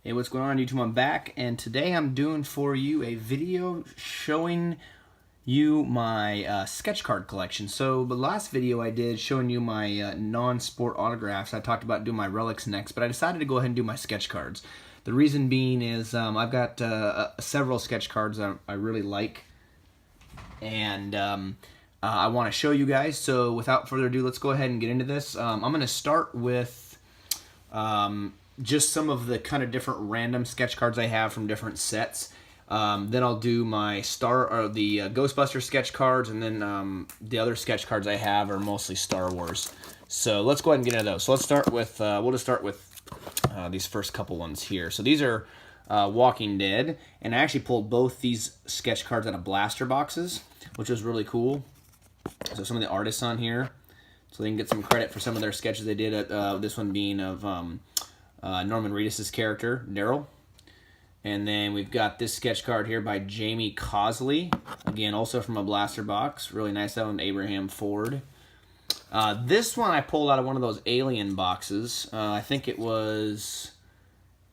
Hey, what's going on YouTube? I'm back, and today I'm doing for you a video showing you my sketch card collection. So the last video I did showing you my non-sport autographs, I talked about doing my relics next, but I decided to go ahead and do my sketch cards. The reason being is I've got several sketch cards that I really like, and I want to show you guys. So without further ado, let's go ahead and get into this. I'm going to start with just some of the kind of different random sketch cards I have from different sets. Then I'll do my Ghostbuster sketch cards, and then the other sketch cards I have are mostly Star Wars. So let's go ahead and get into those. So let's start with we'll just start with these first couple ones here. So these are Walking Dead, and I actually pulled both these sketch cards out of blaster boxes, which was really cool. So some of the artists on here, so they can get some credit for some of their sketches they did. This one being of Norman Reedus' character, Daryl. And then we've got this sketch card here by Jamie Cosley. Again, also from a blaster box. Really nice. That one, Abraham Ford. This one I pulled out of one of those Alien boxes. I think it was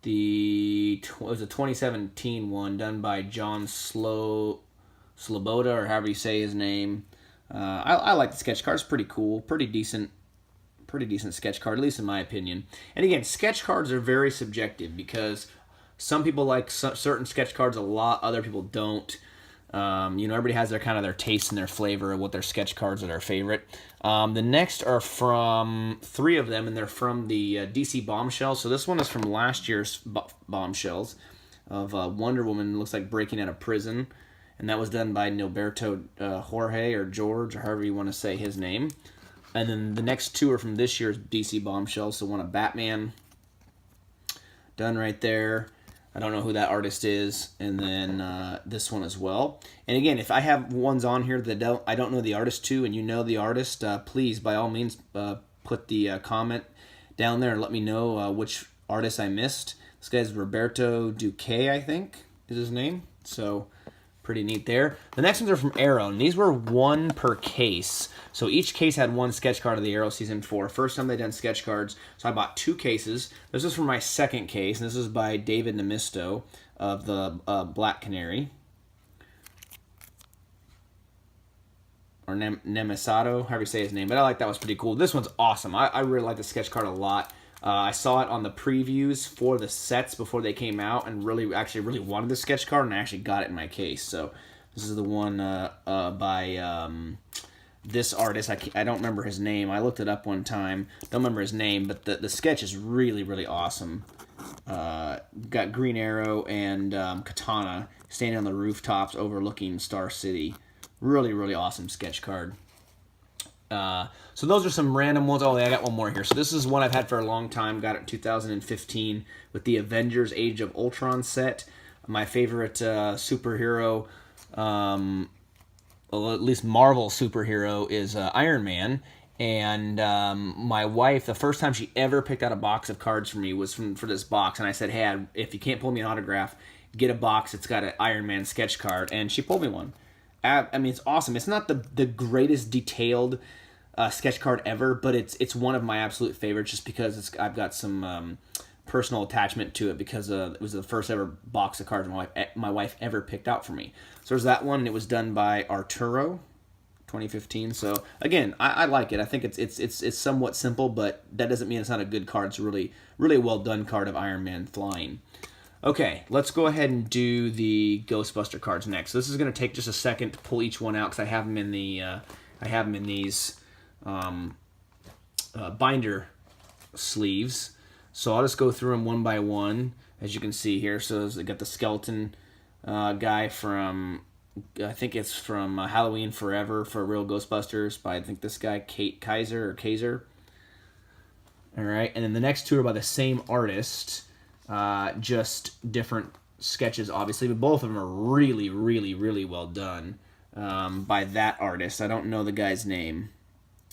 a 2017 one done by John Sloboda, or however you say his name. I like the sketch card. It's pretty cool. Pretty decent sketch card, at least in my opinion. And again, sketch cards are very subjective because some people like certain sketch cards a lot, other people don't. Everybody has their taste and their flavor of what their sketch cards are their favorite. The next are from three of them, and they're from the DC Bombshells. So this one is from last year's Bombshells of Wonder Woman, looks like breaking out of prison. And that was done by Norberto Jorge, or George, or however you want to say his name. And then the next two are from this year's DC Bombshells. So one of Batman, done right there. I don't know who that artist is. And then this one as well. And again, if I have ones on here that I don't know the artist to, and you know the artist, please, by all means, put the comment down there and let me know which artist I missed. This guy's Roberto Duque, I think, is his name. So pretty neat there. The next ones are from Arrow, and these were one per case. So each case had one sketch card of the Arrow Season 4. First time they done sketch cards, so I bought two cases. This is from my second case, and this is by David Nemisto of the Black Canary. Or Nemisato, however you say his name. But I like that was pretty cool. This one's awesome. I really like the sketch card a lot. I saw it on the previews for the sets before they came out, and really wanted the sketch card, and I actually got it in my case. So this is the one by this artist. I don't remember his name. I looked it up one time. Don't remember his name, but the sketch is really awesome. Got Green Arrow and Katana standing on the rooftops overlooking Star City. Really awesome sketch card. So those are some random ones. Oh, I got one more here. So this is one I've had for a long time. Got it in 2015 with the Avengers Age of Ultron set. My favorite superhero, well, at least Marvel superhero, is Iron Man. And my wife, the first time she ever picked out a box of cards for me was for this box. And I said, hey, if you can't pull me an autograph, get a box that's got an Iron Man sketch card. And she pulled me one. I mean, it's awesome. It's not the greatest detailed sketch card ever, but it's one of my absolute favorites just because I've got some personal attachment to it because it was the first ever box of cards my wife ever picked out for me. So there's that one, and it was done by Arturo, 2015. So again, I like it. I think it's somewhat simple, but that doesn't mean it's not a good card. It's a really well done card of Iron Man flying. Okay, let's go ahead and do the Ghostbuster cards next. So this is going to take just a second to pull each one out because I have them in these binder sleeves. So I'll just go through them one by one, as you can see here. So I got the skeleton guy from, I think it's from Halloween Forever for Real Ghostbusters by, I think this guy, Kaiser. All right, and then the next two are by the same artist. Just different sketches, obviously, but both of them are really well done by that artist. I don't know the guy's name,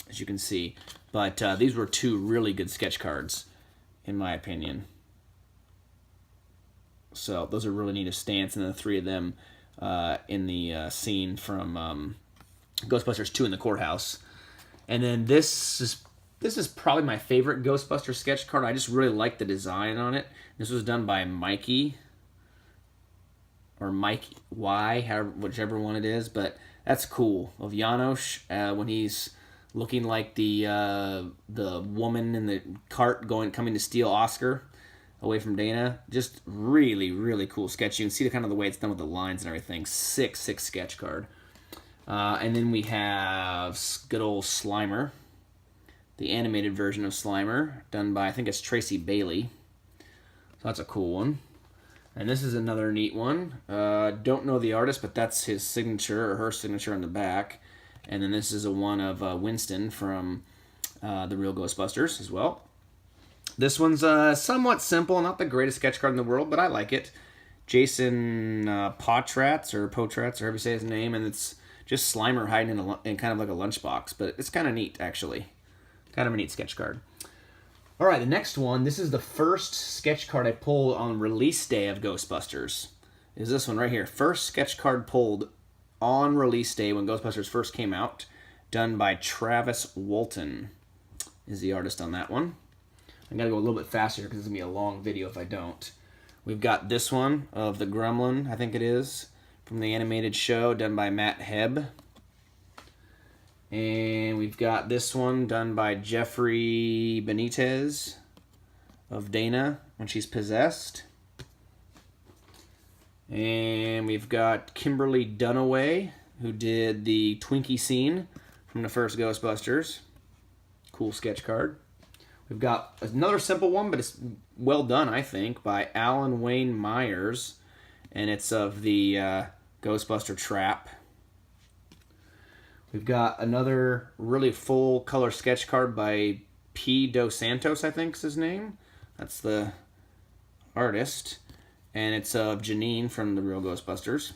as you can see, but these were two really good sketch cards, in my opinion. So those are really neat of stance, and the three of them in the scene from Ghostbusters 2 in the courthouse. And then this is This is probably my favorite Ghostbuster sketch card. I just really like the design on it. This was done by Mikey, or Mike Y, however, whichever one it is, but that's cool. Of Janosz, when he's looking like the woman in the cart coming to steal Oscar away from Dana. Just really, really cool sketch. You can see the kind of the way it's done with the lines and everything. Sick sketch card. And then we have good old Slimer, the animated version of Slimer, done by, I think it's Tracy Bailey. So that's a cool one. And this is another neat one. Don't know the artist, but that's his signature or her signature on the back. And then this is a one of Winston from The Real Ghostbusters as well. This one's somewhat simple, not the greatest sketch card in the world, but I like it. Jason Potratz, or however you say his name, and it's just Slimer hiding in kind of like a lunchbox, but it's kind of neat, actually. Kind of a neat sketch card. All right, the next one, this is the first sketch card I pulled on release day of Ghostbusters. Is this one right here. First sketch card pulled on release day when Ghostbusters first came out, done by Travis Walton is the artist on that one. I gotta go a little bit faster because it's gonna be a long video if I don't. We've got this one of the Gremlin, I think it is, from the animated show, done by Matt Hebb. And we've got this one done by Jeffrey Benitez of Dana when she's possessed. And we've got Kimberly Dunaway, who did the Twinkie scene from the first Ghostbusters. Cool sketch card. We've got another simple one, but it's well done, I think, by Alan Wayne Myers. And it's of the Ghostbuster Trap. We've got another really full color sketch card by P. Dos Santos, I think is his name. That's the artist. And it's of Janine from The Real Ghostbusters.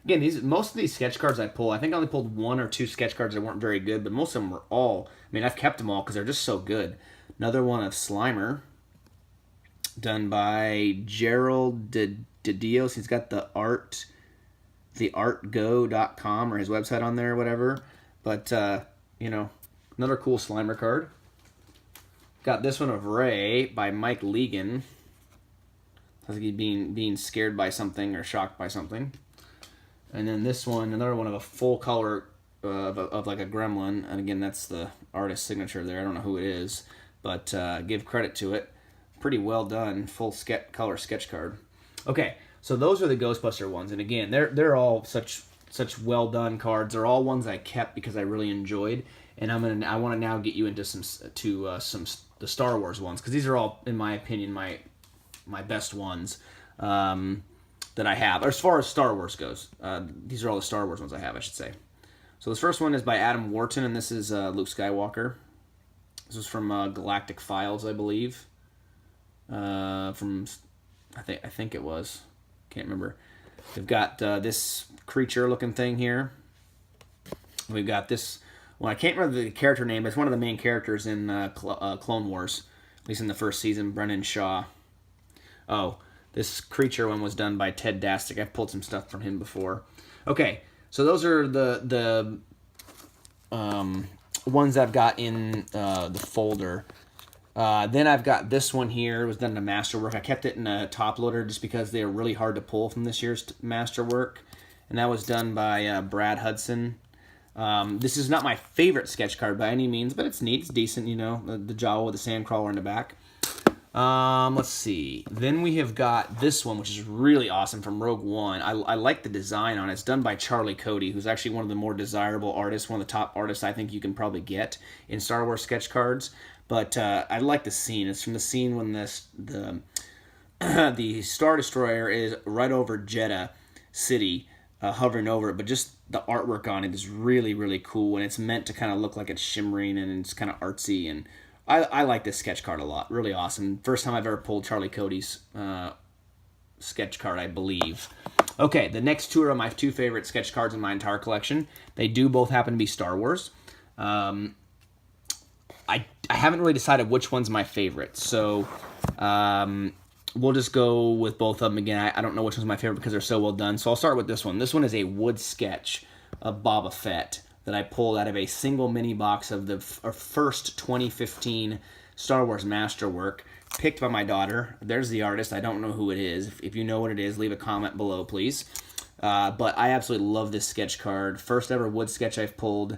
Again, most of these sketch cards I pull, I think I only pulled one or two sketch cards that weren't very good, but most of them were all, I mean, I've kept them all because they're just so good. Another one of Slimer, done by Gerald de Dios. He's got the artgo.com or his website on there or whatever. But, you know, another cool Slimer card. Got this one of Ray by Mike Legan. Sounds like he's being scared by something or shocked by something. And then this one, another one of a full color of like a gremlin. And again, that's the artist signature there. I don't know who it is, but give credit to it. Pretty well done, full color sketch card. Okay, so those are the Ghostbuster ones. And again, they're all such well done cards. They're all ones I kept because I really enjoyed. And I want to now get you into the Star Wars ones, because these are all, in my opinion, my best ones that I have. Or as far as Star Wars goes, these are all the Star Wars ones I have, I should say. So this first one is by Adam Wharton, and this is Luke Skywalker. This was from Galactic Files, I believe. From I think it was. Can't remember. We've got this creature-looking thing here. We've got this. Well, I can't remember the character name, but it's one of the main characters in Clone Wars, at least in the first season, Brennan Shaw. Oh, this creature one was done by Ted Dastic. I've pulled some stuff from him before. Okay, so those are the ones I've got in the folder. Then I've got this one here. It was done in a masterwork. I kept it in a top loader just because they are really hard to pull from this year's masterwork. And that was done by Brad Hudson. This is not my favorite sketch card by any means, but it's neat. It's decent, you know, the Jawa with the sandcrawler in the back. Let's see. Then we have got this one, which is really awesome, from Rogue One. I like the design on it. It's done by Charlie Cody, who's actually one of the more desirable artists, one of the top artists I think you can probably get in Star Wars sketch cards. But I like the scene. It's from the scene when the Star Destroyer is right over Jeddah City, hovering over it. But just the artwork on it is really, really cool, and it's meant to kind of look like it's shimmering and it's kind of artsy. And I like this sketch card a lot. Really awesome. First time I've ever pulled Charlie Cody's sketch card, I believe. Okay, the next two are my two favorite sketch cards in my entire collection. They do both happen to be Star Wars. I haven't really decided which one's my favorite, so we'll just go with both of them again. I don't know which one's my favorite because they're so well done, so I'll start with this one. This one is a wood sketch of Boba Fett that I pulled out of a single mini box of the first 2015 Star Wars Masterwork, picked by my daughter. There's the artist. I don't know who it is. If you know what it is, leave a comment below, please. But I absolutely love this sketch card. First ever wood sketch I've pulled.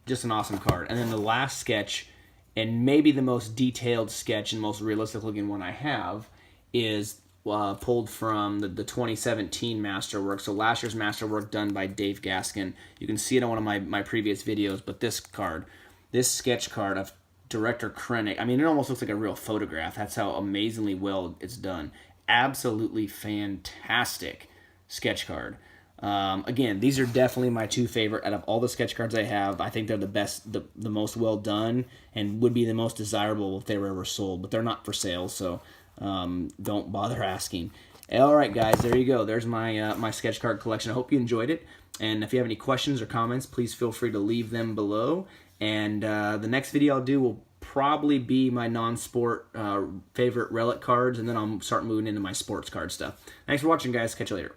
Just an awesome card. And then the last sketch, and maybe the most detailed sketch and most realistic looking one I have, is pulled from the 2017 Masterwork. So last year's Masterwork done by Dave Gaskin. You can see it on one of my previous videos, but this sketch card of Director Krennic, I mean, it almost looks like a real photograph. That's how amazingly well it's done. Absolutely fantastic sketch card. Again, these are definitely my two favorite out of all the sketch cards I have. I think they're the best, the most well done, and would be the most desirable if they were ever sold, but they're not for sale, so don't bother asking. All right, guys, there you go. There's my my sketch card collection. I hope you enjoyed it, and if you have any questions or comments, please feel free to leave them below. And the next video I'll do will probably be my non-sport favorite relic cards, and then I'll start moving into my sports card stuff. Thanks for watching, guys. Catch you later.